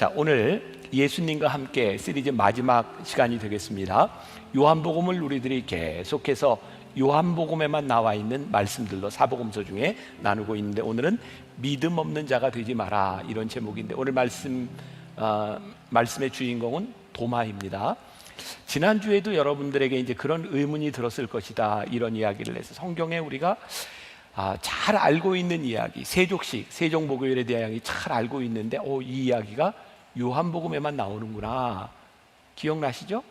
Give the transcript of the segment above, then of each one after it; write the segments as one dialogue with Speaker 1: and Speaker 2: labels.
Speaker 1: 자, 오늘 예수님과 함께 시리즈 마지막 시간이 되겠습니다. 요한복음을 우리들이 계속해서 요한복음에만 나와 있는 말씀들로 사복음서 중에 나누고 있는데, 오늘은 믿음 없는 자가 되지 마라, 이런 제목인데, 오늘 말씀의 주인공은 도마입니다. 지난주에도 여러분들에게 이제 그런 의문이 들었을 것이다, 이런 이야기를 해서 성경에 우리가 잘 알고 있는 이야기, 세종목요일에 대한 이야기 잘 알고 있는데, 이 이야기가 요한복음에만 나오는구나. 기억나시죠?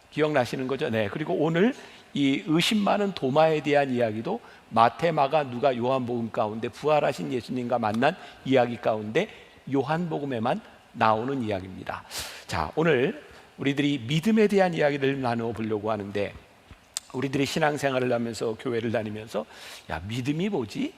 Speaker 1: 기억나시는 거죠? 네. 그리고 오늘 이 의심 많은 도마에 대한 이야기도 마태, 마가, 누가, 요한복음 가운데 부활하신 예수님과 만난 이야기 가운데 요한복음에만 나오는 이야기입니다. 자, 오늘 우리들이 믿음에 대한 이야기를 나누어 보려고 하는데, 우리들이 신앙생활을 하면서 교회를 다니면서 믿음이 뭐지?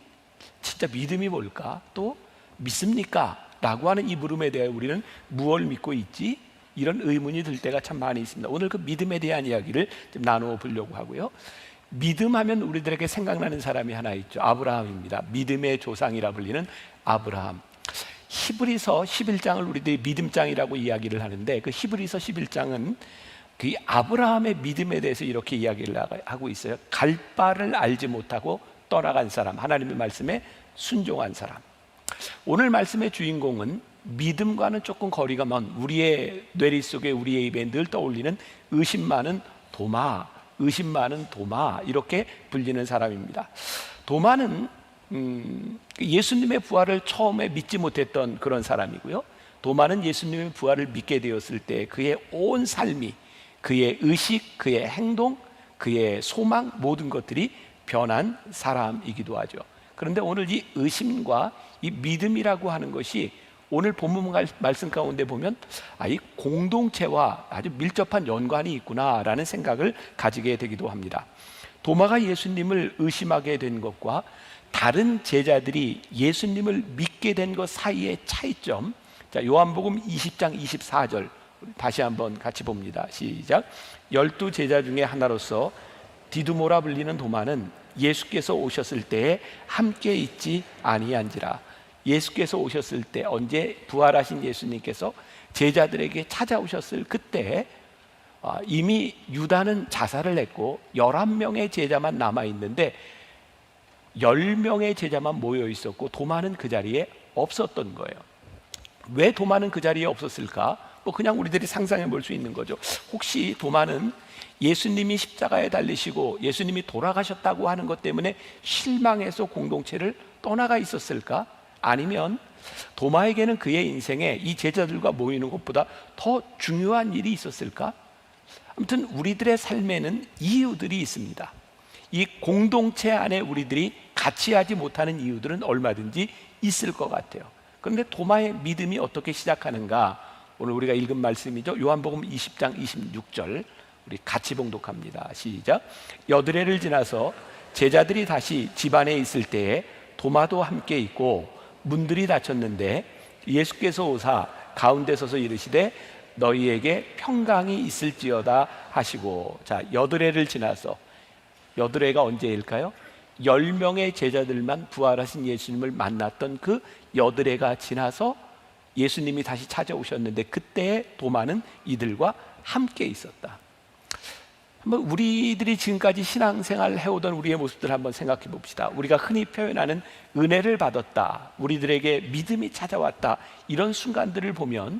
Speaker 1: 진짜 믿음이 뭘까? 또 믿습니까? 라고 하는 이 물음에 대해 우리는 무엇을 믿고 있지? 이런 의문이 들 때가 참 많이 있습니다. 오늘 그 믿음에 대한 이야기를 좀 나누어 보려고 하고요. 믿음하면 우리들에게 생각나는 사람이 하나 있죠. 아브라함입니다. 믿음의 조상이라 불리는 아브라함. 히브리서 11장을 우리들이 믿음장이라고 이야기를 하는데, 그 히브리서 11장은 그 아브라함의 믿음에 대해서 이렇게 이야기를 하고 있어요. 갈 바를 알지 못하고 떠나간 사람, 하나님의 말씀에 순종한 사람. 오늘 말씀의 주인공은 믿음과는 조금 거리가 먼, 우리의 뇌리 속에, 우리의 입에 늘 떠올리는 의심 많은 도마, 의심 많은 도마, 이렇게 불리는 사람입니다. 도마는 예수님의 부활을 처음에 믿지 못했던 그런 사람이고요. 도마는 예수님의 부활을 믿게 되었을 때 그의 온 삶이, 그의 의식, 그의 행동, 그의 소망, 모든 것들이 변한 사람이기도 하죠. 그런데 오늘 이 의심과 이 믿음이라고 하는 것이 오늘 본문 말씀 가운데 보면 이 공동체와 아주 밀접한 연관이 있구나라는 생각을 가지게 되기도 합니다. 도마가 예수님을 의심하게 된 것과 다른 제자들이 예수님을 믿게 된 것 사이의 차이점, 자, 요한복음 20장 24절 다시 한번 같이 봅니다. 시작. 12 제자 중에 하나로서 디두모라 불리는 도마는 예수께서 오셨을 때에 함께 있지 아니한지라. 예수께서 오셨을 때, 언제? 부활하신 예수님께서 제자들에게 찾아오셨을 그때 이미 유다는 자살을 했고 11명의 제자만 남아있는데 10명의 제자만 모여 있었고 도마는 그 자리에 없었던 거예요. 왜 도마는 그 자리에 없었을까? 그냥 우리들이 상상해 볼 수 있는 거죠. 혹시 도마는 예수님이 십자가에 달리시고 예수님이 돌아가셨다고 하는 것 때문에 실망해서 공동체를 떠나가 있었을까? 아니면 도마에게는 그의 인생에 이 제자들과 모이는 것보다 더 중요한 일이 있었을까? 아무튼 우리들의 삶에는 이유들이 있습니다. 이 공동체 안에 우리들이 같이 하지 못하는 이유들은 얼마든지 있을 것 같아요. 그런데 도마의 믿음이 어떻게 시작하는가? 오늘 우리가 읽은 말씀이죠. 요한복음 20장 26절 우리 같이 봉독합니다. 시작. 여드레를 지나서 제자들이 다시 집 안에 있을 때에 도마도 함께 있고 문들이 닫혔는데 예수께서 오사 가운데 서서 이르시되 너희에게 평강이 있을지어다 하시고. 자, 여드레를 지나서, 여드레가 언제일까요? 10명의 제자들만 부활하신 예수님을 만났던 그 여드레가 지나서 예수님이 다시 찾아오셨는데, 그때의 도마는 이들과 함께 있었다. 한번 우리들이 지금까지 신앙생활을 해오던 우리의 모습들 한번 생각해 봅시다. 우리가 흔히 표현하는 은혜를 받았다, 우리들에게 믿음이 찾아왔다, 이런 순간들을 보면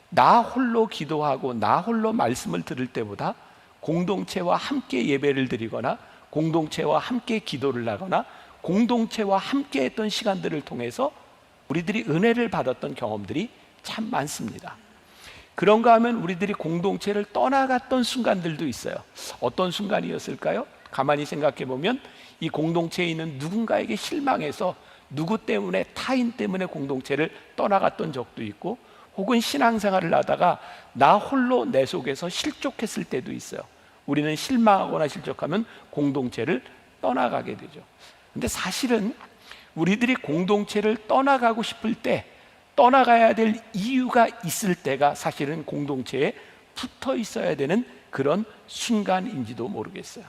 Speaker 1: 나 홀로 기도하고 나 홀로 말씀을 들을 때보다 공동체와 함께 예배를 드리거나 공동체와 함께 기도를 하거나 공동체와 함께 했던 시간들을 통해서 우리들이 은혜를 받았던 경험들이 참 많습니다. 그런가 하면 우리들이 공동체를 떠나갔던 순간들도 있어요. 어떤 순간이었을까요? 가만히 생각해 보면 이 공동체에 있는 누군가에게 실망해서 누구 때문에, 타인 때문에 공동체를 떠나갔던 적도 있고, 혹은 신앙생활을 하다가 나 홀로 내 속에서 실족했을 때도 있어요. 우리는 실망하거나 실족하면 공동체를 떠나가게 되죠. 근데 사실은 우리들이 공동체를 떠나가고 싶을 때, 떠나가야 될 이유가 있을 때가 사실은 공동체에 붙어 있어야 되는 그런 순간인지도 모르겠어요.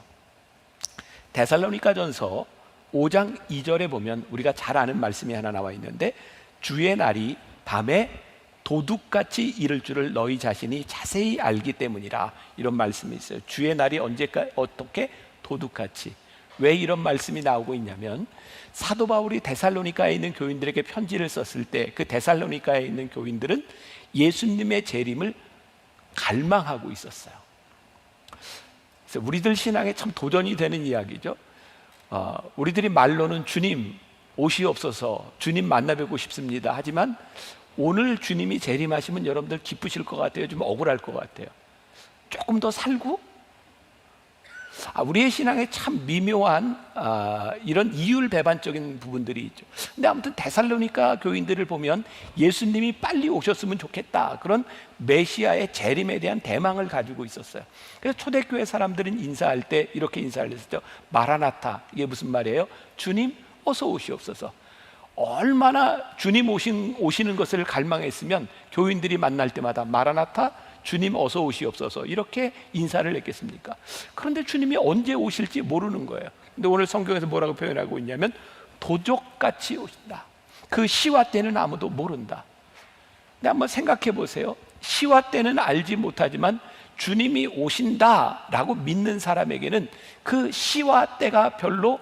Speaker 1: 데살로니가전서 5장 2절에 보면 우리가 잘 아는 말씀이 하나 나와 있는데, 주의 날이 밤에 도둑같이 이를 줄을 너희 자신이 자세히 알기 때문이라. 이런 말씀이 있어요. 주의 날이 언제까지 어떻게 도둑같이. 왜 이런 말씀이 나오고 있냐면 사도 바울이 데살로니가에 있는 교인들에게 편지를 썼을 때 그 데살로니가에 있는 교인들은 예수님의 재림을 갈망하고 있었어요. 그래서 우리들 신앙에 참 도전이 되는 이야기죠. 우리들이 말로는 주님 오시옵소서, 주님 만나뵙고 싶습니다. 하지만 오늘 주님이 재림하시면 여러분들 기쁘실 것 같아요? 좀 억울할 것 같아요? 조금 더 살고? 우리의 신앙에 참 미묘한 이런 이율배반적인 부분들이 있죠. 근데 아무튼 데살로니가 교인들을 보면 예수님이 빨리 오셨으면 좋겠다, 그런 메시아의 재림에 대한 대망을 가지고 있었어요. 그래서 초대교회 사람들은 인사할 때 이렇게 인사를 했었죠. 마라나타. 이게 무슨 말이에요? 주님 어서 오시옵소서. 얼마나 주님 오시는 것을 갈망했으면 교인들이 만날 때마다 마라나타, 주님 어서 오시옵소서 이렇게 인사를 했겠습니까? 그런데 주님이 언제 오실지 모르는 거예요. 근데 오늘 성경에서 뭐라고 표현하고 있냐면 도적같이 오신다. 그 시와 때는 아무도 모른다. 근데 한번 생각해 보세요. 시와 때는 알지 못하지만 주님이 오신다라고 믿는 사람에게는 그 시와 때가 별로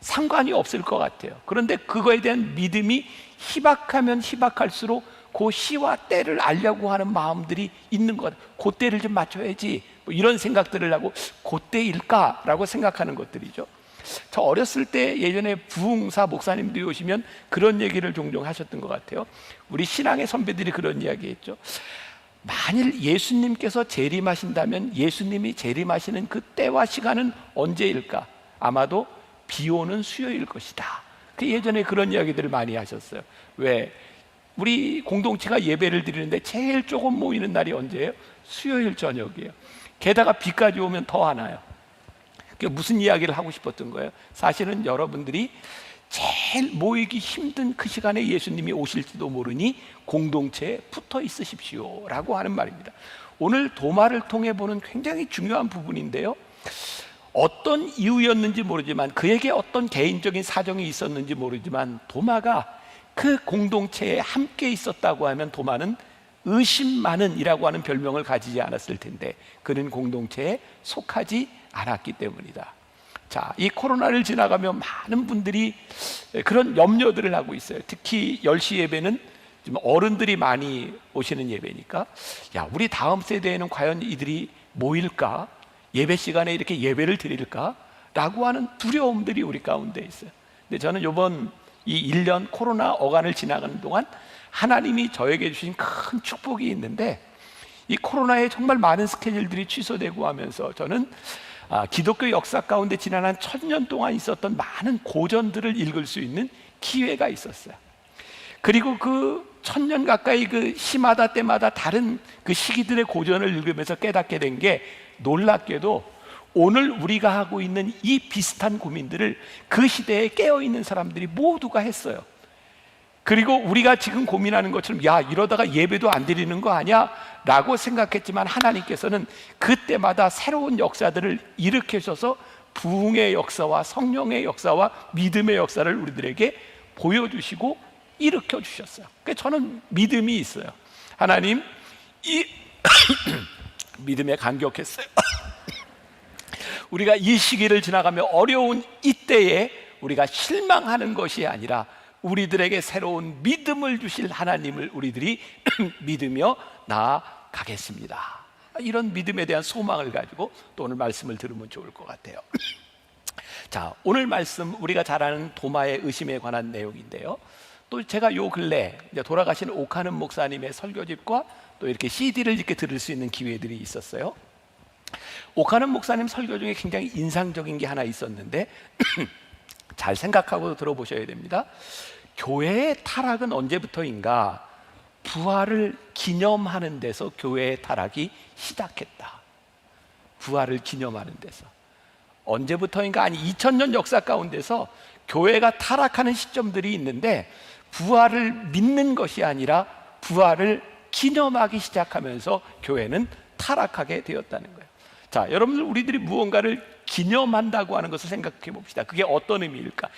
Speaker 1: 상관이 없을 것 같아요. 그런데 그거에 대한 믿음이 희박하면 희박할수록 그 시와 때를 알려고 하는 마음들이 있는 것. 그때를 좀 맞춰야지, 뭐 이런 생각들을 하고 그때일까라고 생각하는 것들이죠. 저 어렸을 때 예전에 부흥사 목사님들이 오시면 그런 얘기를 종종 하셨던 것 같아요. 우리 신앙의 선배들이 그런 이야기했죠. 만일 예수님께서 재림하신다면 예수님이 재림하시는 그 때와 시간은 언제일까? 아마도 비 오는 수요일 것이다. 그 예전에 그런 이야기들을 많이 하셨어요. 왜? 우리 공동체가 예배를 드리는데 제일 조금 모이는 날이 언제예요? 수요일 저녁이에요. 게다가 비까지 오면 더 하나요. 그게 무슨 이야기를 하고 싶었던 거예요? 사실은 여러분들이 제일 모이기 힘든 그 시간에 예수님이 오실지도 모르니 공동체에 붙어 있으십시오 라고 하는 말입니다. 오늘 도마를 통해 보는 굉장히 중요한 부분인데요, 어떤 이유였는지 모르지만, 그에게 어떤 개인적인 사정이 있었는지 모르지만 도마가 그 공동체에 함께 있었다고 하면 도마는 의심 많은이라고 하는 별명을 가지지 않았을 텐데 그는 공동체에 속하지 않았기 때문이다. 자, 이 코로나를 지나가며 많은 분들이 그런 염려들을 하고 있어요. 특히 10시 예배는 지금 어른들이 많이 오시는 예배니까, 야, 우리 다음 세대에는 과연 이들이 모일까? 예배 시간에 이렇게 예배를 드릴까? 라고 하는 두려움들이 우리 가운데 있어요. 근데 저는 이번 이 1년 코로나 어간을 지나가는 동안 하나님이 저에게 주신 큰 축복이 있는데, 이 코로나에 정말 많은 스케줄들이 취소되고 하면서 저는 기독교 역사 가운데 지난 한 1000년 동안 있었던 많은 고전들을 읽을 수 있는 기회가 있었어요. 그리고 그 1000년 가까이 그 시마다 때마다 다른 그 시기들의 고전을 읽으면서 깨닫게 된 게, 놀랍게도 오늘 우리가 하고 있는 이 비슷한 고민들을 그 시대에 깨어있는 사람들이 모두가 했어요. 그리고 우리가 지금 고민하는 것처럼 야, 이러다가 예배도 안 드리는 거 아니야? 라고 생각했지만 하나님께서는 그때마다 새로운 역사들을 일으키셔서 부흥의 역사와 성령의 역사와 믿음의 역사를 우리들에게 보여주시고 일으켜 주셨어요. 그래서 저는 믿음이 있어요. 하나님, 이 믿음에 감격했어요. 우리가 이 시기를 지나가며 어려운 이때에 우리가 실망하는 것이 아니라 우리들에게 새로운 믿음을 주실 하나님을 우리들이 믿으며 나아가겠습니다. 이런 믿음에 대한 소망을 가지고 또 오늘 말씀을 들으면 좋을 것 같아요. 자, 오늘 말씀 우리가 잘 아는 도마의 의심에 관한 내용인데요, 또 제가 요 근래 돌아가신 오카는 목사님의 설교집과 또 이렇게 CD를 이렇게 들을 수 있는 기회들이 있었어요. 오카는 목사님 설교 중에 굉장히 인상적인 게 하나 있었는데 잘 생각하고 들어보셔야 됩니다. 교회의 타락은 언제부터인가? 부활을 기념하는 데서 교회의 타락이 시작했다. 부활을 기념하는 데서. 언제부터인가? 아니, 2000년 역사 가운데서 교회가 타락하는 시점들이 있는데 부활을 믿는 것이 아니라 부활을 기념하기 시작하면서 교회는 타락하게 되었다는 거예요. 자, 여러분들, 우리들이 무언가를 기념한다고 하는 것을 생각해 봅시다. 그게 어떤 의미일까?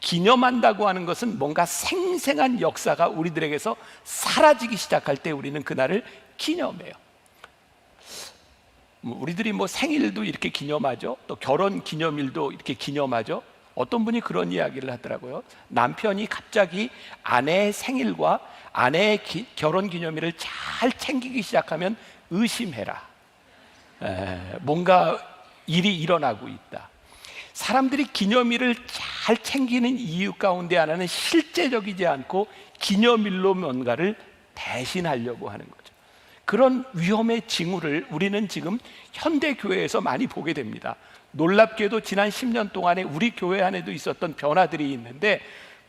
Speaker 1: 기념한다고 하는 것은 뭔가 생생한 역사가 우리들에게서 사라지기 시작할 때 우리는 그날을 기념해요. 우리들이 생일도 이렇게 기념하죠. 또 결혼 기념일도 이렇게 기념하죠. 어떤 분이 그런 이야기를 하더라고요. 남편이 갑자기 아내의 생일과 아내의 결혼 기념일을 잘 챙기기 시작하면 의심해라. 뭔가 일이 일어나고 있다. 사람들이 기념일을 잘 챙기는 이유 가운데 하나는 실제적이지 않고 기념일로 뭔가를 대신하려고 하는 거죠. 그런 위험의 징후를 우리는 지금 현대 교회에서 많이 보게 됩니다. 놀랍게도 지난 10년 동안에 우리 교회 안에도 있었던 변화들이 있는데,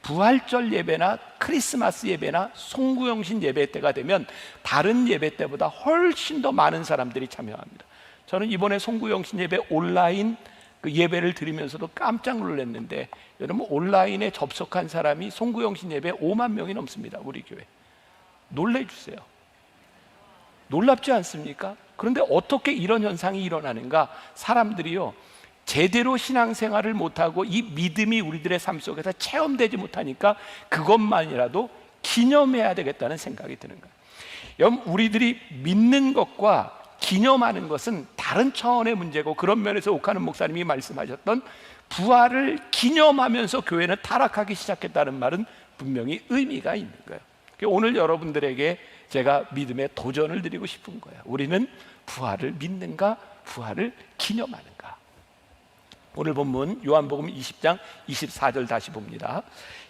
Speaker 1: 부활절 예배나 크리스마스 예배나 송구영신 예배 때가 되면 다른 예배 때보다 훨씬 더 많은 사람들이 참여합니다. 저는 이번에 송구영신 예배 온라인 그 예배를 드리면서도 깜짝 놀랐는데, 여러분 온라인에 접속한 사람이 송구영신 예배 5만 명이 넘습니다. 우리 교회. 놀래주세요. 놀랍지 않습니까? 그런데 어떻게 이런 현상이 일어나는가? 사람들이요, 제대로 신앙생활을 못하고 이 믿음이 우리들의 삶 속에서 체험되지 못하니까 그것만이라도 기념해야 되겠다는 생각이 드는 거예요. 여러분, 우리들이 믿는 것과 기념하는 것은 다른 차원의 문제고, 그런 면에서 옥하는 목사님이 말씀하셨던 부활을 기념하면서 교회는 타락하기 시작했다는 말은 분명히 의미가 있는 거예요. 오늘 여러분들에게 제가 믿음의 도전을 드리고 싶은 거예요. 우리는 부활을 믿는가, 부활을 기념하는가? 오늘 본문 요한복음 20장 24절 다시 봅니다.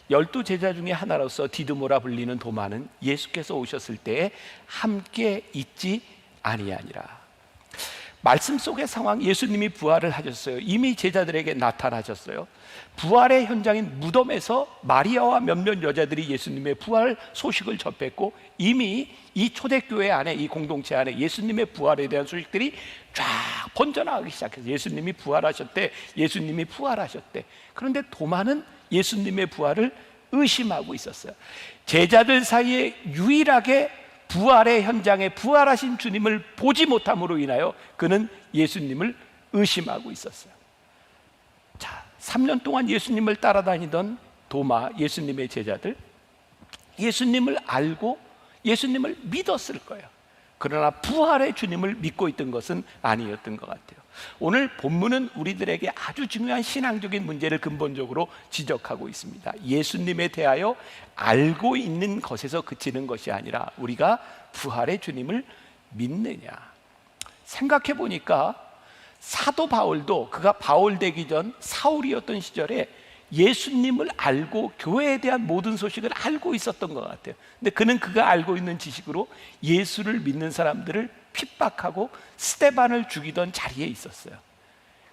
Speaker 1: 12 제자 중에 하나로서 디두모라 불리는 도마는 예수께서 오셨을 때에 함께 있지 아니하니라. 말씀 속의 상황, 예수님이 부활을 하셨어요. 이미 제자들에게 나타나셨어요. 부활의 현장인 무덤에서 마리아와 몇몇 여자들이 예수님의 부활 소식을 접했고, 이미 이 초대교회 안에, 이 공동체 안에 예수님의 부활에 대한 소식들이 쫙 번져나가기 시작해서 예수님이 부활하셨대, 예수님이 부활하셨대. 그런데 도마는 예수님의 부활을 의심하고 있었어요. 제자들 사이에 유일하게 부활의 현장에 부활하신 주님을 보지 못함으로 인하여 그는 예수님을 의심하고 있었어요. 자, 3년 동안 예수님을 따라다니던 도마, 예수님의 제자들, 예수님을 알고 예수님을 믿었을 거예요. 그러나 부활의 주님을 믿고 있던 것은 아니었던 것 같아요. 오늘 본문은 우리들에게 아주 중요한 신앙적인 문제를 근본적으로 지적하고 있습니다. 예수님에 대하여 알고 있는 것에서 그치는 것이 아니라 우리가 부활의 주님을 믿느냐. 생각해 보니까 사도 바울도 그가 바울 되기 전 사울이었던 시절에 예수님을 알고 교회에 대한 모든 소식을 알고 있었던 것 같아요. 근데 그는 그가 알고 있는 지식으로 예수를 믿는 사람들을 핍박하고 스데반을 죽이던 자리에 있었어요.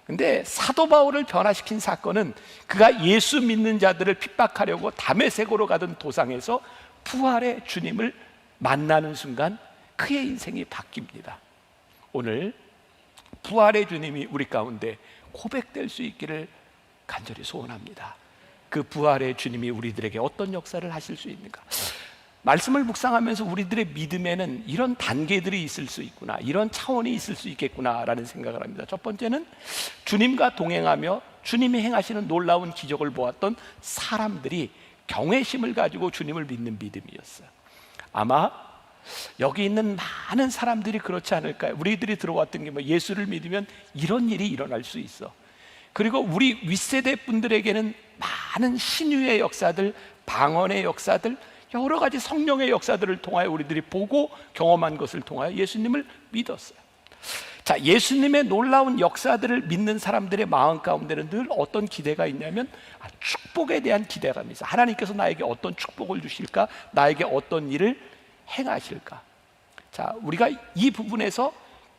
Speaker 1: 근데 사도 바울을 변화시킨 사건은 그가 예수 믿는 자들을 핍박하려고 다메섹으로 가던 도상에서 부활의 주님을 만나는 순간 그의 인생이 바뀝니다. 오늘 부활의 주님이 우리 가운데 고백될 수 있기를 간절히 소원합니다. 그 부활의 주님이 우리들에게 어떤 역사를 하실 수 있는가? 말씀을 묵상하면서 우리들의 믿음에는 이런 단계들이 있을 수 있구나, 이런 차원이 있을 수 있겠구나라는 생각을 합니다. 첫 번째는 주님과 동행하며 주님이 행하시는 놀라운 기적을 보았던 사람들이 경외심을 가지고 주님을 믿는 믿음이었어요. 아마 여기 있는 많은 사람들이 그렇지 않을까요? 우리들이 들어왔던 게 예수를 믿으면 이런 일이 일어날 수 있어. 그리고 우리 윗세대 분들에게는 많은 신유의 역사들, 방언의 역사들, 여러 가지 성령의 역사들을 통하여 우리들이 보고 경험한 것을 통하여 예수님을 믿었어요. 자, 예수님의 놀라운 역사들을 믿는 사람들의 마음 가운데는 늘 어떤 기대가 있냐면 축복에 대한 기대감이 있어요. 하나님께서 나에게 어떤 축복을 주실까? 나에게 어떤 일을 행하실까? 자, 우리가 이 부분에서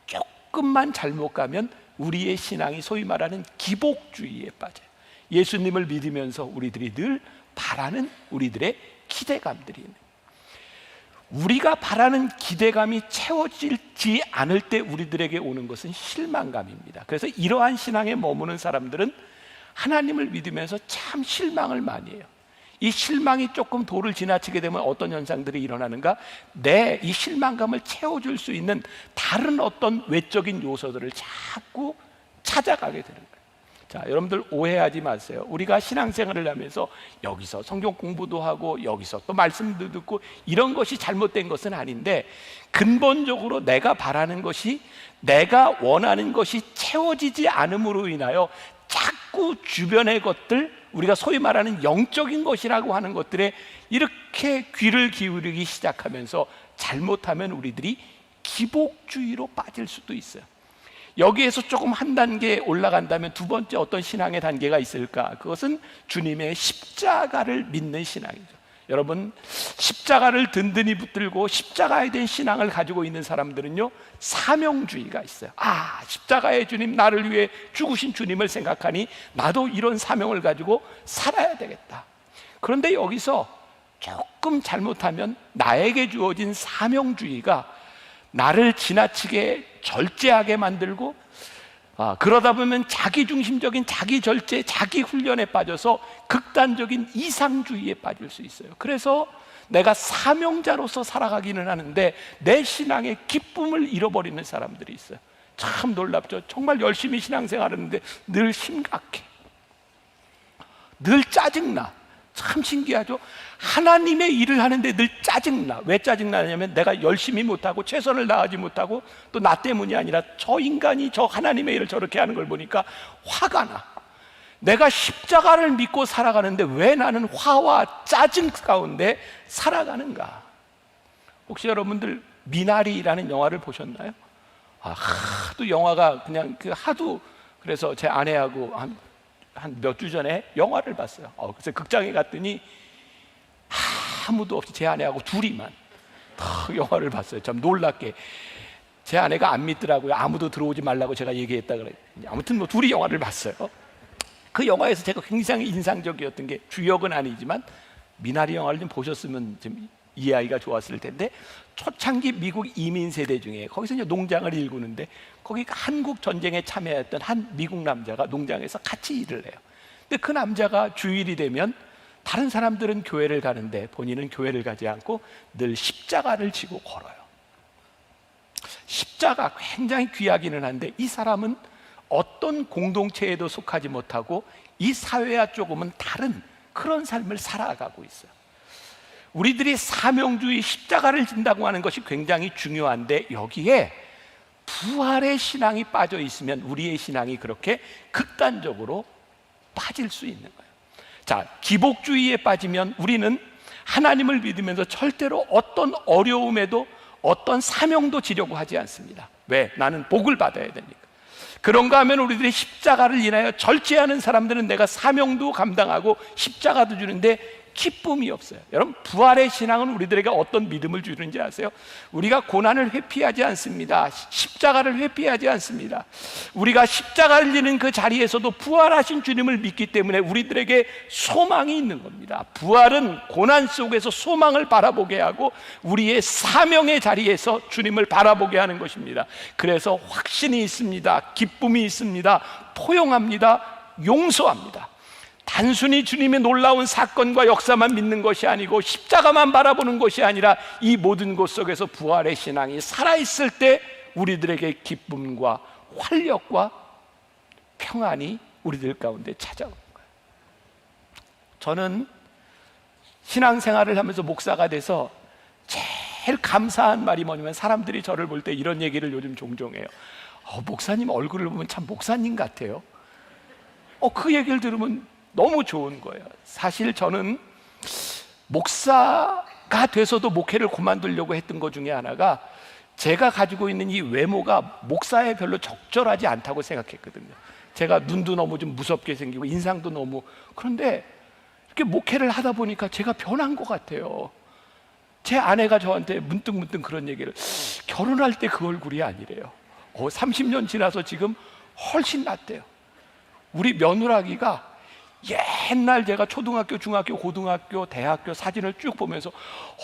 Speaker 1: 조금만 잘못 가면 우리의 신앙이 소위 말하는 기복주의에 빠져요. 예수님을 믿으면서 우리들이 늘 바라는 우리들의 기대감들이 있는, 우리가 바라는 기대감이 채워지지 않을 때 우리들에게 오는 것은 실망감입니다. 그래서 이러한 신앙에 머무는 사람들은 하나님을 믿으면서 참 실망을 많이 해요. 이 실망이 조금 도를 지나치게 되면 어떤 현상들이 일어나는가? 내 이 실망감을 채워줄 수 있는 다른 어떤 외적인 요소들을 자꾸 찾아가게 되는 거예요. 자, 여러분들 오해하지 마세요. 우리가 신앙생활을 하면서 여기서 성경 공부도 하고 여기서 또 말씀도 듣고 이런 것이 잘못된 것은 아닌데, 근본적으로 내가 바라는 것이, 내가 원하는 것이 채워지지 않음으로 인하여 자꾸 주변의 것들, 우리가 소위 말하는 영적인 것이라고 하는 것들에 이렇게 귀를 기울이기 시작하면서 잘못하면 우리들이 기복주의로 빠질 수도 있어요. 여기에서 조금 한 단계 올라간다면 두 번째 어떤 신앙의 단계가 있을까? 그것은 주님의 십자가를 믿는 신앙이죠. 여러분, 십자가를 든든히 붙들고 십자가에 대한 신앙을 가지고 있는 사람들은요, 사명주의가 있어요. 아, 십자가의 주님, 나를 위해 죽으신 주님을 생각하니 나도 이런 사명을 가지고 살아야 되겠다. 그런데 여기서 조금 잘못하면 나에게 주어진 사명주의가 나를 지나치게 절제하게 만들고, 그러다 보면 자기중심적인 자기 절제, 자기 훈련에 빠져서 극단적인 이상주의에 빠질 수 있어요. 그래서 내가 사명자로서 살아가기는 하는데 내 신앙의 기쁨을 잃어버리는 사람들이 있어요. 참 놀랍죠. 정말 열심히 신앙생활하는데 늘 심각해, 늘 짜증나. 참 신기하죠. 하나님의 일을 하는데 늘 짜증나. 왜 짜증나냐면 내가 열심히 못하고 최선을 다하지 못하고, 또 나 때문이 아니라 저 인간이 저 하나님의 일을 저렇게 하는 걸 보니까 화가 나. 내가 십자가를 믿고 살아가는데 왜 나는 화와 짜증 가운데 살아가는가? 혹시 여러분들 미나리라는 영화를 보셨나요? 하도 영화가 그냥 하도, 그래서 제 아내하고 한 몇 주 전에 영화를 봤어요. 그래서 극장에 갔더니 아무도 없이 제 아내하고 둘이만 영화를 봤어요. 참 놀랍게. 제 아내가 안 믿더라고요. 아무도 들어오지 말라고 제가 얘기했다 그래. 아무튼 뭐 둘이 영화를 봤어요. 그 영화에서 제가 굉장히 인상적이었던 게, 주역은 아니지만 미나리 영화를 좀 보셨으면 좀 이해하기가 좋았을 텐데, 초창기 미국 이민 세대 중에 거기서 이제 농장을 일구는데, 거기 한국 전쟁에 참여했던 한 미국 남자가 농장에서 같이 일을 해요. 근데 그 남자가 주일이 되면 다른 사람들은 교회를 가는데 본인은 교회를 가지 않고 늘 십자가를 지고 걸어요. 십자가 굉장히 귀하기는 한데 이 사람은 어떤 공동체에도 속하지 못하고 이 사회와 조금은 다른 그런 삶을 살아가고 있어요. 우리들이 사명주의, 십자가를 진다고 하는 것이 굉장히 중요한데, 여기에 부활의 신앙이 빠져 있으면 우리의 신앙이 그렇게 극단적으로 빠질 수 있는 거예요. 자, 기복주의에 빠지면 우리는 하나님을 믿으면서 절대로 어떤 어려움에도 어떤 사명도 지려고 하지 않습니다. 왜? 나는 복을 받아야 되니까. 그런가 하면 우리들이 십자가를 인하여 절제하는 사람들은 내가 사명도 감당하고 십자가도 주는데 기쁨이 없어요. 여러분, 부활의 신앙은 우리들에게 어떤 믿음을 주는지 아세요? 우리가 고난을 회피하지 않습니다. 십자가를 회피하지 않습니다. 우리가 십자가를 지는 그 자리에서도 부활하신 주님을 믿기 때문에 우리들에게 소망이 있는 겁니다. 부활은 고난 속에서 소망을 바라보게 하고 우리의 사명의 자리에서 주님을 바라보게 하는 것입니다. 그래서 확신이 있습니다. 기쁨이 있습니다. 포용합니다. 용서합니다. 단순히 주님의 놀라운 사건과 역사만 믿는 것이 아니고 십자가만 바라보는 것이 아니라 이 모든 것 속에서 부활의 신앙이 살아있을 때 우리들에게 기쁨과 활력과 평안이 우리들 가운데 찾아오는 거예요. 저는 신앙생활을 하면서 목사가 돼서 제일 감사한 말이 뭐냐면, 사람들이 저를 볼 때 이런 얘기를 요즘 종종 해요. 목사님 얼굴을 보면 참 목사님 같아요. 그 얘기를 들으면 너무 좋은 거예요. 사실 저는 목사가 돼서도 목회를 그만두려고 했던 것 중에 하나가, 제가 가지고 있는 이 외모가 목사에 별로 적절하지 않다고 생각했거든요. 제가 눈도 너무 좀 무섭게 생기고 인상도 너무, 그런데 이렇게 목회를 하다 보니까 제가 변한 것 같아요. 제 아내가 저한테 문득 그런 얘기를, 결혼할 때 그 얼굴이 아니래요. 30년 지나서 지금 훨씬 낫대요. 우리 며느라기가 옛날 제가 초등학교, 중학교, 고등학교, 대학교 사진을 쭉 보면서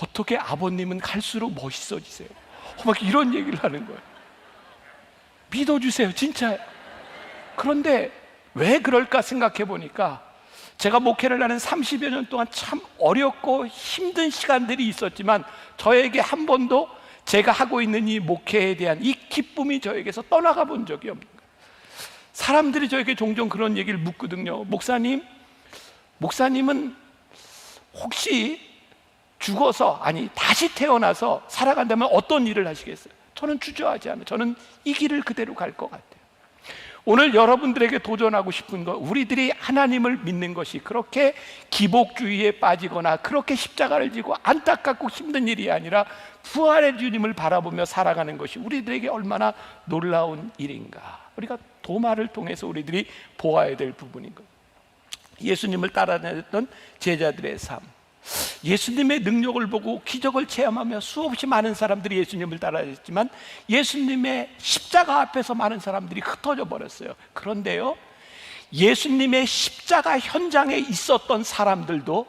Speaker 1: 어떻게 아버님은 갈수록 멋있어지세요? 막 이런 얘기를 하는 거예요. 믿어주세요, 진짜. 그런데 왜 그럴까 생각해 보니까, 제가 목회를 하는 30여 년 동안 참 어렵고 힘든 시간들이 있었지만 저에게 한 번도 제가 하고 있는 이 목회에 대한 이 기쁨이 저에게서 떠나가 본 적이 없는 거예요. 사람들이 저에게 종종 그런 얘기를 묻거든요. 목사님은 혹시 죽어서, 아니 다시 태어나서 살아간다면 어떤 일을 하시겠어요? 저는 주저하지 않아요. 저는 이 길을 그대로 갈 것 같아요. 오늘 여러분들에게 도전하고 싶은 거, 우리들이 하나님을 믿는 것이 그렇게 기복주의에 빠지거나 그렇게 십자가를 지고 안타깝고 힘든 일이 아니라 부활의 주님을 바라보며 살아가는 것이 우리들에게 얼마나 놀라운 일인가, 우리가 도마를 통해서 우리들이 보아야 될 부분인 거예요. 예수님을 따라다녔던 제자들의 삶, 예수님의 능력을 보고 기적을 체험하며 수없이 많은 사람들이 예수님을 따라했지만 예수님의 십자가 앞에서 많은 사람들이 흩어져 버렸어요. 그런데요, 예수님의 십자가 현장에 있었던 사람들도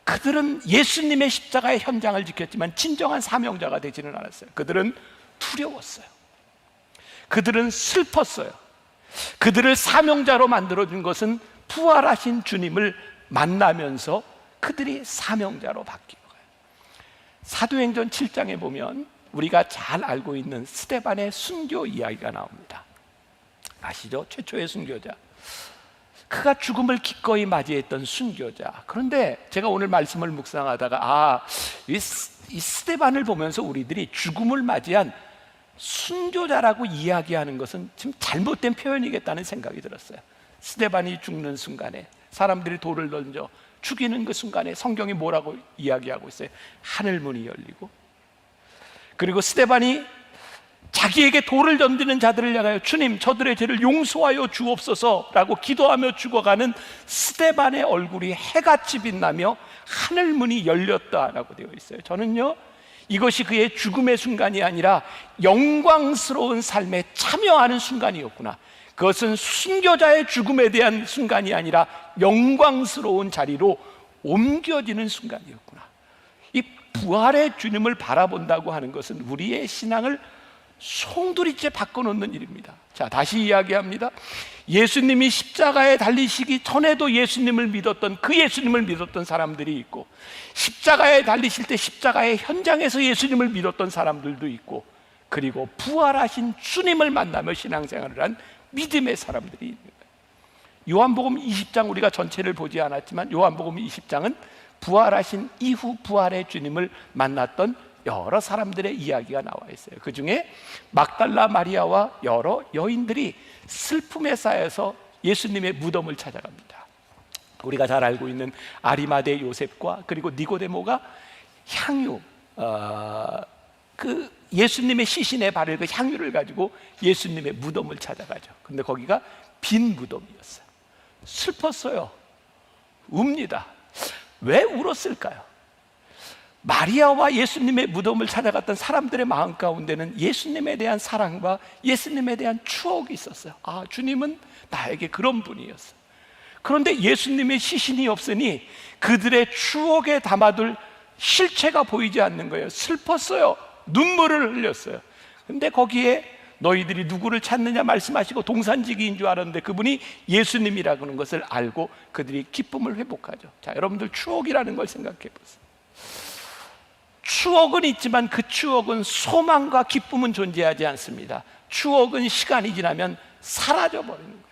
Speaker 1: 그들은 예수님의 십자가의 현장을 지켰지만 진정한 사명자가 되지는 않았어요. 그들은 두려웠어요. 그들은 슬펐어요. 그들을 사명자로 만들어준 것은 부활하신 주님을 만나면서 그들이 사명자로 바뀌어요. 사도행전 7장에 보면 우리가 잘 알고 있는 스데반의 순교 이야기가 나옵니다. 아시죠? 최초의 순교자, 그가 죽음을 기꺼이 맞이했던 순교자. 그런데 제가 오늘 말씀을 묵상하다가 이 스데반을 보면서 우리들이 죽음을 맞이한 순교자라고 이야기하는 것은 지금 잘못된 표현이겠다는 생각이 들었어요. 스데반이 죽는 순간에, 사람들이 돌을 던져 죽이는 그 순간에 성경이 뭐라고 이야기하고 있어요? 하늘 문이 열리고, 그리고 스데반이 자기에게 돌을 던지는 자들을 향하여 주님, 저들의 죄를 용서하여 주옵소서라고 기도하며 죽어가는 스데반의 얼굴이 해같이 빛나며 하늘 문이 열렸다라고 되어 있어요. 저는요, 이것이 그의 죽음의 순간이 아니라 영광스러운 삶에 참여하는 순간이었구나, 그것은 순교자의 죽음에 대한 순간이 아니라 영광스러운 자리로 옮겨지는 순간이었구나. 이 부활의 주님을 바라본다고 하는 것은 우리의 신앙을 송두리째 바꿔놓는 일입니다. 자, 다시 이야기합니다. 예수님이 십자가에 달리시기 전에도 예수님을 믿었던, 그 예수님을 믿었던 사람들이 있고, 십자가에 달리실 때 십자가의 현장에서 예수님을 믿었던 사람들도 있고, 그리고 부활하신 주님을 만나며 신앙생활을 한 믿음의 사람들이 있는 거예요. 요한복음 20장, 우리가 전체를 보지 않았지만 요한복음 20장은 부활하신 이후 부활의 주님을 만났던 여러 사람들의 이야기가 나와 있어요. 그 중에 막달라 마리아와 여러 여인들이 슬픔에 쌓여서 예수님의 무덤을 찾아갑니다. 우리가 잘 알고 있는 아리마대 요셉과 그리고 니고데모가 향유, 그 예수님의 시신에 바를 그 향유를 가지고 예수님의 무덤을 찾아가죠. 근데 거기가 빈 무덤이었어요. 슬펐어요. 웁니다. 왜 울었을까요? 마리아와 예수님의 무덤을 찾아갔던 사람들의 마음 가운데는 예수님에 대한 사랑과 예수님에 대한 추억이 있었어요. 주님은 나에게 그런 분이었어요. 그런데 예수님의 시신이 없으니 그들의 추억에 담아둘 실체가 보이지 않는 거예요. 슬펐어요. 눈물을 흘렸어요. 근데 거기에 너희들이 누구를 찾느냐 말씀하시고 동산지기인 줄 알았는데 그분이 예수님이라는 것을 알고 그들이 기쁨을 회복하죠. 자, 여러분들 추억이라는 걸 생각해 보세요. 추억은 있지만 그 추억은 소망과 기쁨은 존재하지 않습니다. 추억은 시간이 지나면 사라져 버리는 거예요.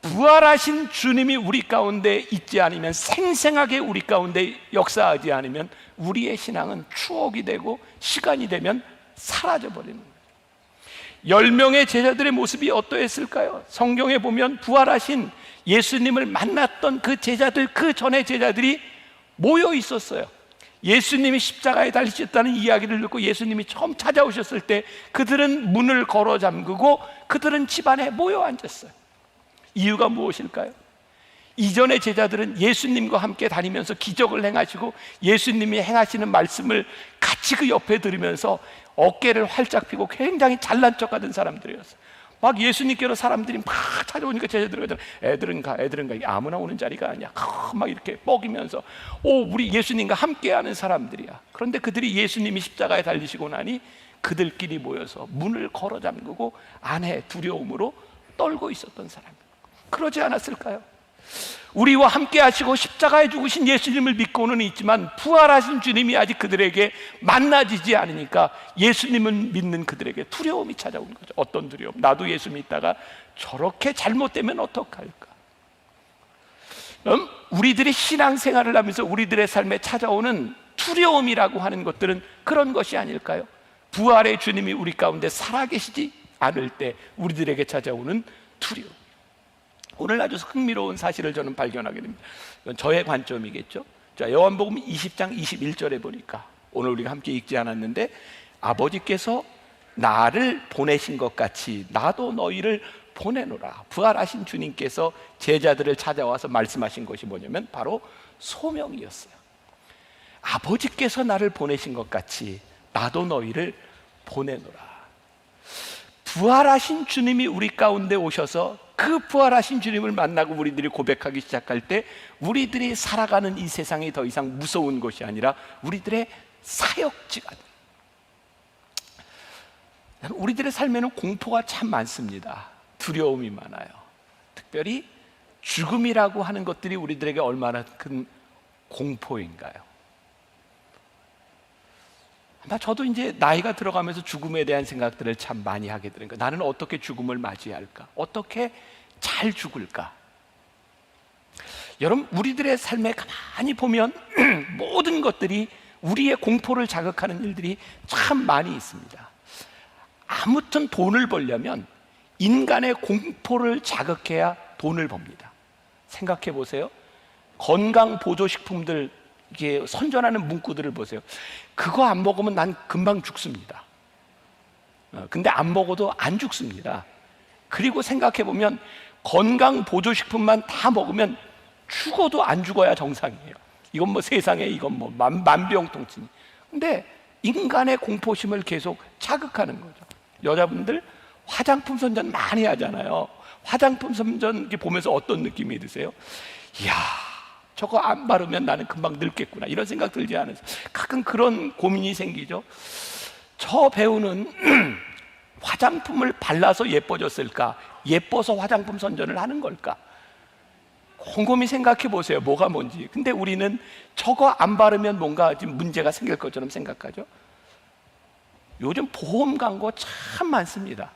Speaker 1: 부활하신 주님이 우리 가운데 있지 않으면, 생생하게 우리 가운데 역사하지 않으면 우리의 신앙은 추억이 되고 시간이 되면 사라져 버리는 거예요. 10명의 제자들의 모습이 어떠했을까요? 성경에 보면 부활하신 예수님을 만났던 그 제자들, 그 전의 제자들이 모여 있었어요. 예수님이 십자가에 달리셨다는 이야기를 듣고 예수님이 처음 찾아오셨을 때 그들은 문을 걸어 잠그고 그들은 집안에 모여 앉았어요. 이유가 무엇일까요? 이전의 제자들은 예수님과 함께 다니면서 기적을 행하시고 예수님이 행하시는 말씀을 같이 그 옆에 들으면서 어깨를 활짝 피고 굉장히 잘난 척하던 사람들이었어요. 막 예수님께로 사람들이 막 찾아오니까 제자들은 애들은 가 아무나 오는 자리가 아니야. 막 이렇게 뻐기면서 우리 예수님과 함께하는 사람들이야. 그런데 그들이 예수님이 십자가에 달리시고 나니 그들끼리 모여서 문을 걸어 잠그고 안에 두려움으로 떨고 있었던 사람이에요. 그러지 않았을까요? 우리와 함께 하시고 십자가에 죽으신 예수님을 믿고는 있지만 부활하신 주님이 아직 그들에게 만나지지 않으니까 예수님을 믿는 그들에게 두려움이 찾아오는 거죠. 어떤 두려움? 나도 예수 믿다가 저렇게 잘못되면 어떡할까? 우리들이 신앙생활을 하면서 우리들의 삶에 찾아오는 두려움이라고 하는 것들은 그런 것이 아닐까요? 부활의 주님이 우리 가운데 살아계시지 않을 때 우리들에게 찾아오는 두려움. 오늘 아주 흥미로운 사실을 저는 발견하게 됩니다. 이건 저의 관점이겠죠. 자, 요한복음 20장 21절에 보니까 오늘 우리가 함께 읽지 않았는데, 아버지께서 나를 보내신 것 같이 나도 너희를 보내노라. 부활하신 주님께서 제자들을 찾아와서 말씀하신 것이 뭐냐면 바로 소명이었어요. 아버지께서 나를 보내신 것 같이 나도 너희를 보내노라. 부활하신 주님이 우리 가운데 오셔서 그 부활하신 주님을 만나고 우리들이 고백하기 시작할 때 우리들이 살아가는 이 세상이 더 이상 무서운 것이 아니라 우리들의 사역지가 돼요. 우리들의 삶에는 공포가 참 많습니다. 두려움이 많아요. 특별히 죽음이라고 하는 것들이 우리들에게 얼마나 큰 공포인가요? 저도 이제 나이가 들어가면서 죽음에 대한 생각들을 참 많이 하게 되는 거예요. 나는 어떻게 죽음을 맞이할까? 어떻게 잘 죽을까? 여러분, 우리들의 삶에 가만히 보면 모든 것들이 우리의 공포를 자극하는 일들이 참 많이 있습니다. 아무튼 돈을 벌려면 인간의 공포를 자극해야 돈을 법니다. 생각해 보세요. 건강 보조식품들 이게 선전하는 문구들을 보세요. 그거 안 먹으면 난 금방 죽습니다. 근데 안 먹어도 안 죽습니다. 그리고 생각해 보면 건강 보조식품만 다 먹으면 죽어도 안 죽어야 정상이에요. 이건 뭐 세상에 이건 뭐 만병통치니. 근데 인간의 공포심을 계속 자극하는 거죠. 여자분들 화장품 선전 많이 하잖아요. 화장품 선전 보면서 어떤 느낌이 드세요? 이야, 저거 안 바르면 나는 금방 늙겠구나, 이런 생각 들지 않으세요? 가끔 그런 고민이 생기죠. 저 배우는 화장품을 발라서 예뻐졌을까? 예뻐서 화장품 선전을 하는 걸까? 곰곰이 생각해 보세요. 뭐가 뭔지. 근데 우리는 저거 안 바르면 뭔가 지금 문제가 생길 것처럼 생각하죠. 요즘 보험 광고 참 많습니다.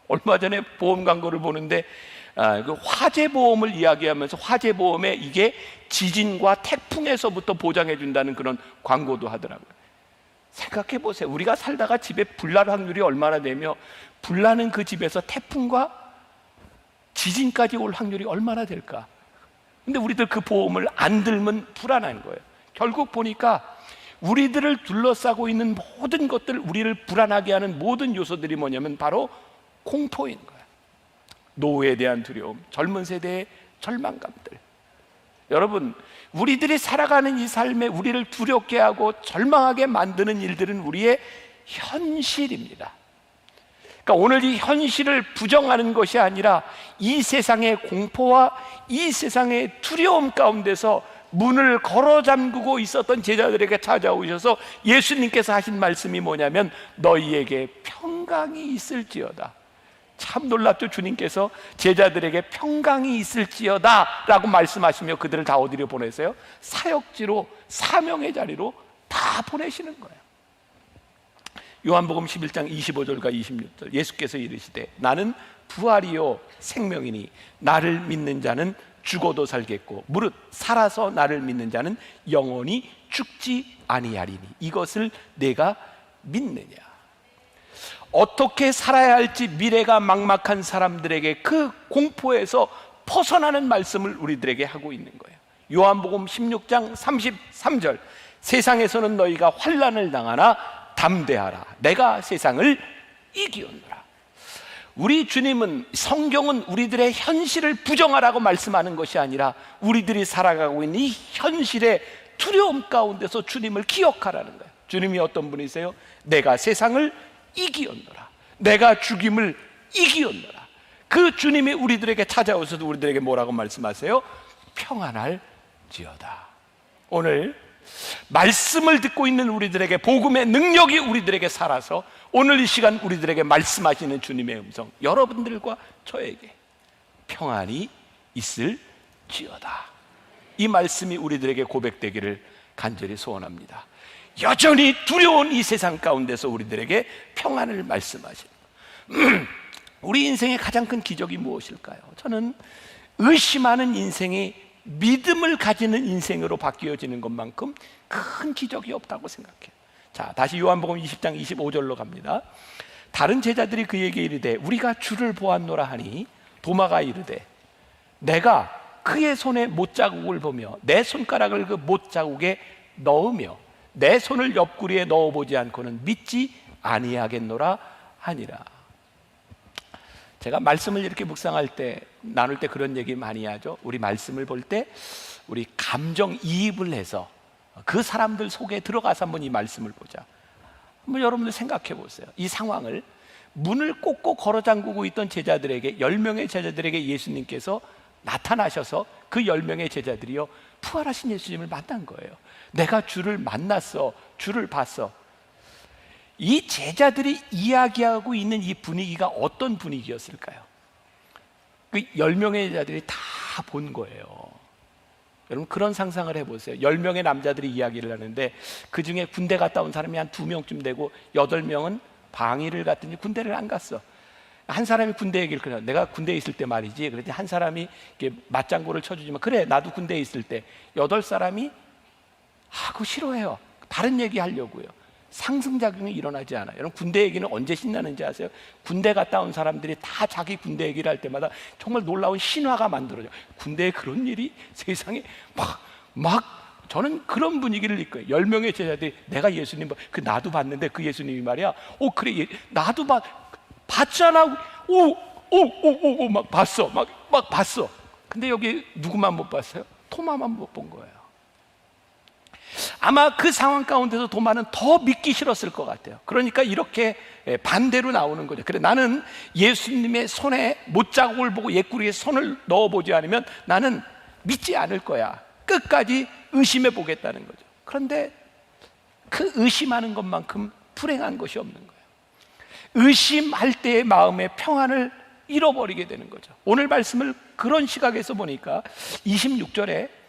Speaker 1: 얼마 전에 보험 광고를 보는데 그 화재 보험을 이야기하면서 화재 보험에 이게 지진과 태풍에서부터 보장해 준다는 그런 광고도 하더라고요. 생각해 보세요. 우리가 살다가 집에 불날 확률이 얼마나 되며 불나는 그 집에서 태풍과 지진까지 올 확률이 얼마나 될까? 근데 우리들 그 보험을 안 들면 불안한 거예요. 결국 보니까 우리들을 둘러싸고 있는 모든 것들, 우리를 불안하게 하는 모든 요소들이 뭐냐면 바로 공포인 거예요. 노후에 대한 두려움, 젊은 세대의 절망감들. 여러분, 우리들이 살아가는 이 삶에 우리를 두렵게 하고 절망하게 만드는 일들은 우리의 현실입니다. 그러니까 오늘 이 현실을 부정하는 것이 아니라 이 세상의 공포와 이 세상의 두려움 가운데서 문을 걸어 잠그고 있었던 제자들에게 찾아오셔서 예수님께서 하신 말씀이 뭐냐면 너희에게 평강이 있을지어다. 참 놀랍죠. 주님께서 제자들에게 평강이 있을지어다 라고 말씀하시며 그들을 다 어디로 보내세요? 사역지로, 사명의 자리로 다 보내시는 거예요. 요한복음 11장 25절과 26절, 예수께서 이르시되 나는 부활이요 생명이니 나를 믿는 자는 죽어도 살겠고 무릇 살아서 나를 믿는 자는 영원히 죽지 아니하리니 이것을 내가 믿느냐. 어떻게 살아야 할지 미래가 막막한 사람들에게 그 공포에서 벗어나는 말씀을 우리들에게 하고 있는 거예요. 요한복음 16장 33절, 세상에서는 너희가 환난을 당하나 담대하라 내가 세상을 이기었노라. 우리 주님은, 성경은 우리들의 현실을 부정하라고 말씀하는 것이 아니라 우리들이 살아가고 있는 이 현실의 두려움 가운데서 주님을 기억하라는 거예요. 주님이 어떤 분이세요? 내가 세상을 이기었노라, 내가 죽임을 이기었노라. 그 주님이 우리들에게 찾아오셔서 우리들에게 뭐라고 말씀하세요? 평안할지어다. 오늘 말씀을 듣고 있는 우리들에게 복음의 능력이 우리들에게 살아서 오늘 이 시간 우리들에게 말씀하시는 주님의 음성, 여러분들과 저에게 평안이 있을지어다. 이룰지어다. 이 말씀이 우리들에게 고백되기를 간절히 소원합니다. 여전히 두려운 이 세상 가운데서 우리들에게 평안을 말씀하시는 우리 인생의 가장 큰 기적이 무엇일까요? 저는 의심하는 인생이 믿음을 가지는 인생으로 바뀌어지는 것만큼 큰 기적이 없다고 생각해요. 자, 다시 요한복음 20장 25절로 갑니다. 다른 제자들이 그에게 이르되 우리가 주를 보았노라 하니 도마가 이르되 내가 그의 손에 못자국을 보며 내 손가락을 그 못자국에 넣으며 내 손을 옆구리에 넣어보지 않고는 믿지 아니하겠노라 하니라. 제가 말씀을 이렇게 묵상할 때, 나눌 때 그런 얘기 많이 하죠. 우리 말씀을 볼 때 우리 감정이입을 해서 그 사람들 속에 들어가서 한번 이 말씀을 보자. 한번 여러분들 생각해 보세요. 이 상황을 문을 꼭꼭 걸어 잠그고 있던 제자들에게, 10명의 제자들에게 예수님께서 나타나셔서 그 10명의 제자들이요 부활하신 예수님을 만난 거예요. 내가 주를 만났어, 주를 봤어. 이 제자들이 이야기하고 있는 이 분위기가 어떤 분위기였을까요? 그 10명의 제자들이 다 본 거예요. 여러분 그런 상상을 해보세요. 10명의 남자들이 이야기를 하는데 그 중에 군대 갔다 온 사람이 한 2명쯤 되고 8명은 방위를 갔더니 군대를 안 갔어. 한 사람이 군대 얘기를 그래요. 내가 군대에 있을 때 말이지. 그랬더니 한 사람이 이렇게 맞장구를 쳐주지만 그래 나도 군대에 있을 때. 8사람이 그거 싫어해요. 다른 얘기 하려고요. 상승작용이 일어나지 않아요. 여러분 군대 얘기는 언제 신나는지 아세요? 군대 갔다 온 사람들이 다 자기 군대 얘기를 할 때마다 정말 놀라운 신화가 만들어져요. 군대에 그런 일이 세상에 막 저는 그런 분위기를 이끌어요. 10명의 제자들이 내가 예수님 그 나도 봤는데 그 예수님이 말이야 그래 나도 봤잖아. 막 봤어. 막 봤어. 근데 여기 누구만 못 봤어요? 토마만 못 본 거예요. 아마 그 상황 가운데서 도마는 더 믿기 싫었을 것 같아요. 그러니까 이렇게 반대로 나오는 거죠. 그래 나는 예수님의 손에 못자국을 보고 옛구리에 손을 넣어보지 않으면 나는 믿지 않을 거야. 끝까지 의심해 보겠다는 거죠. 그런데 그 의심하는 것만큼 불행한 것이 없는 거예요. 의심할 때의 마음의 평안을 잃어버리게 되는 거죠. 오늘 말씀을 그런 시각에서 보니까 26절에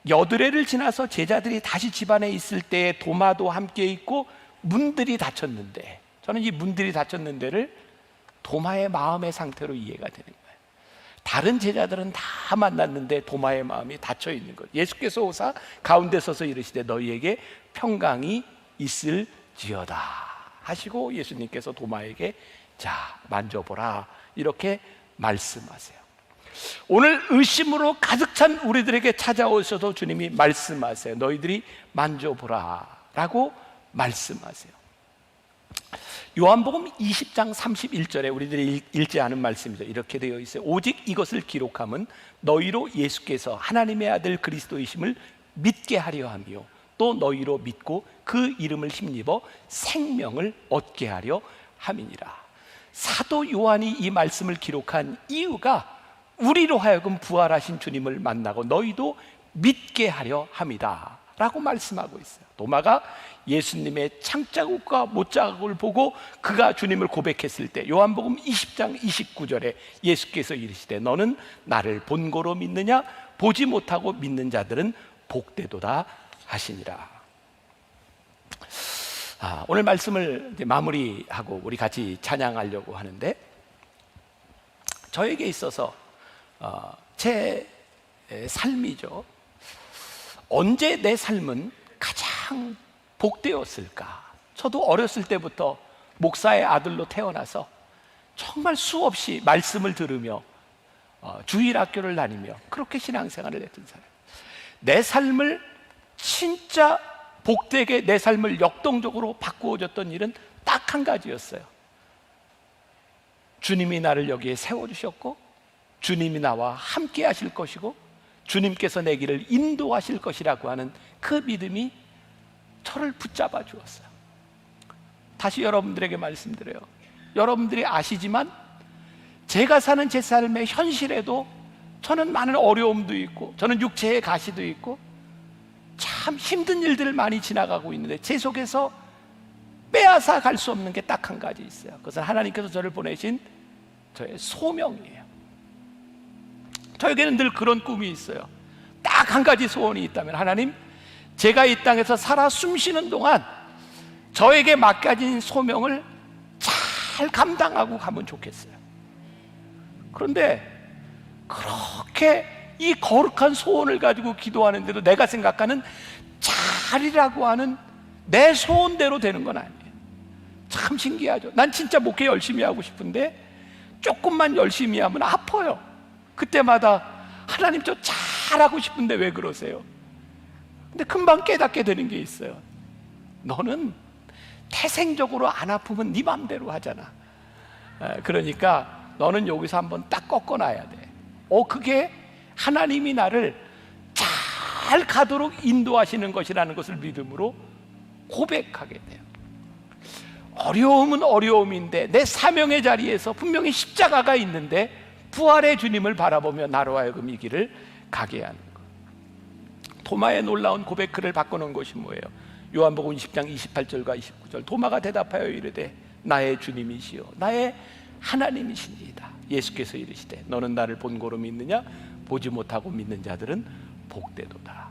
Speaker 1: 여드레를 지나서 제자들이 다시 집안에 있을 때에 도마도 함께 있고 문들이 닫혔는데, 저는 이 문들이 닫혔는데를 도마의 마음의 상태로 이해가 되는 거예요. 다른 제자들은 다 만났는데 도마의 마음이 닫혀 있는 거예요. 예수께서 오사 가운데 서서 이르시되 너희에게 평강이 있을지어다 하시고 예수님께서 도마에게 자 만져보라 이렇게 말씀하세요. 오늘 의심으로 가득 찬 우리들에게 찾아오셔도 주님이 말씀하세요. 너희들이 만져보라 라고 말씀하세요. 요한복음 20장 31절에 우리들이 읽지 않은 말씀이죠. 이렇게 되어 있어요. 오직 이것을 기록함은 너희로 예수께서 하나님의 아들 그리스도이심을 믿게 하려 하며 또 너희로 믿고 그 이름을 힘입어 생명을 얻게 하려 함이니라. 사도 요한이 이 말씀을 기록한 이유가 우리로 하여금 부활하신 주님을 만나고 너희도 믿게 하려 함이다 라고 말씀하고 있어요. 도마가 예수님의 창자국과 못자국을 보고 그가 주님을 고백했을 때 요한복음 20장 29절에 예수께서 이르시되 너는 나를 본고로 믿느냐 보지 못하고 믿는 자들은 복되도다 하시니라. 오늘 말씀을 이제 마무리하고 우리 같이 찬양하려고 하는데, 저에게 있어서 제 삶이죠. 언제 내 삶은 가장 복되었을까? 저도 어렸을 때부터 목사의 아들로 태어나서 정말 수없이 말씀을 들으며 주일학교를 다니며 그렇게 신앙생활을 했던 사람. 내 삶을 진짜 복되게 내 삶을 역동적으로 바꾸어줬던 일은 딱 한 가지였어요. 주님이 나를 여기에 세워주셨고 주님이 나와 함께 하실 것이고 주님께서 내 길을 인도하실 것이라고 하는 그 믿음이 저를 붙잡아 주었어요. 다시 여러분들에게 말씀드려요. 여러분들이 아시지만 제가 사는 제 삶의 현실에도 저는 많은 어려움도 있고 저는 육체의 가시도 있고 참 힘든 일들을 많이 지나가고 있는데 제 속에서 빼앗아 갈 수 없는 게 딱 한 가지 있어요. 그것은 하나님께서 저를 보내신 저의 소명이에요. 저에게는 늘 그런 꿈이 있어요. 딱 한 가지 소원이 있다면, 하나님, 제가 이 땅에서 살아 숨쉬는 동안 저에게 맡겨진 소명을 잘 감당하고 가면 좋겠어요. 그런데 그렇게 이 거룩한 소원을 가지고 기도하는데도 내가 생각하는 잘이라고 하는 내 소원대로 되는 건 아니에요. 참 신기하죠. 난 진짜 목회 열심히 하고 싶은데 조금만 열심히 하면 아파요. 그때마다 하나님, 저 잘하고 싶은데 왜 그러세요? 근데 금방 깨닫게 되는 게 있어요. 너는 태생적으로 안 아프면 네 맘대로 하잖아. 그러니까 너는 여기서 한번 딱 꺾어놔야 돼. 그게 하나님이 나를 잘 가도록 인도하시는 것이라는 것을 믿음으로 고백하게 돼요. 어려움은 어려움인데 내 사명의 자리에서 분명히 십자가가 있는데 부활의 주님을 바라보며 나로 하여금 이 길을 가게 하는 것. 도마의 놀라운 고백글을 바꿔놓은 것이 뭐예요? 요한복음 20장 28절과 29절. 도마가 대답하여 이르되 나의 주님이시여 나의 하나님이시니이다. 예수께서 이르시되 너는 나를 본고로 믿느냐? 보지 못하고 믿는 자들은 복되도다.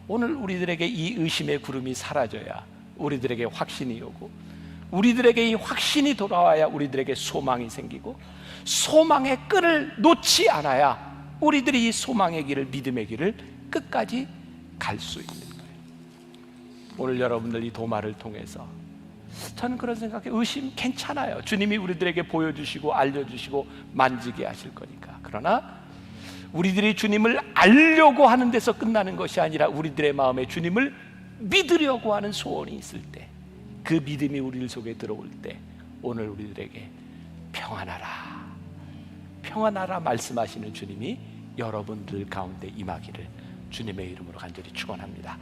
Speaker 1: 오늘 우리들에게 이 의심의 구름이 사라져야 우리들에게 확신이 오고, 우리들에게 이 확신이 돌아와야 우리들에게 소망이 생기고, 소망의 끈을 놓지 않아야 우리들이 이 소망의 길을, 믿음의 길을 끝까지 갈 수 있는 거예요. 오늘 여러분들 이 도마를 통해서 저는 그런 생각에, 의심 괜찮아요. 주님이 우리들에게 보여주시고 알려주시고 만지게 하실 거니까. 그러나 우리들이 주님을 알려고 하는 데서 끝나는 것이 아니라 우리들의 마음에 주님을 믿으려고 하는 소원이 있을 때, 그 믿음이 우리 속에 들어올 때 오늘 우리들에게 평안하라, 평안하라 말씀하시는 주님이 여러분들 가운데 임하기를 주님의 이름으로 간절히 축원합니다.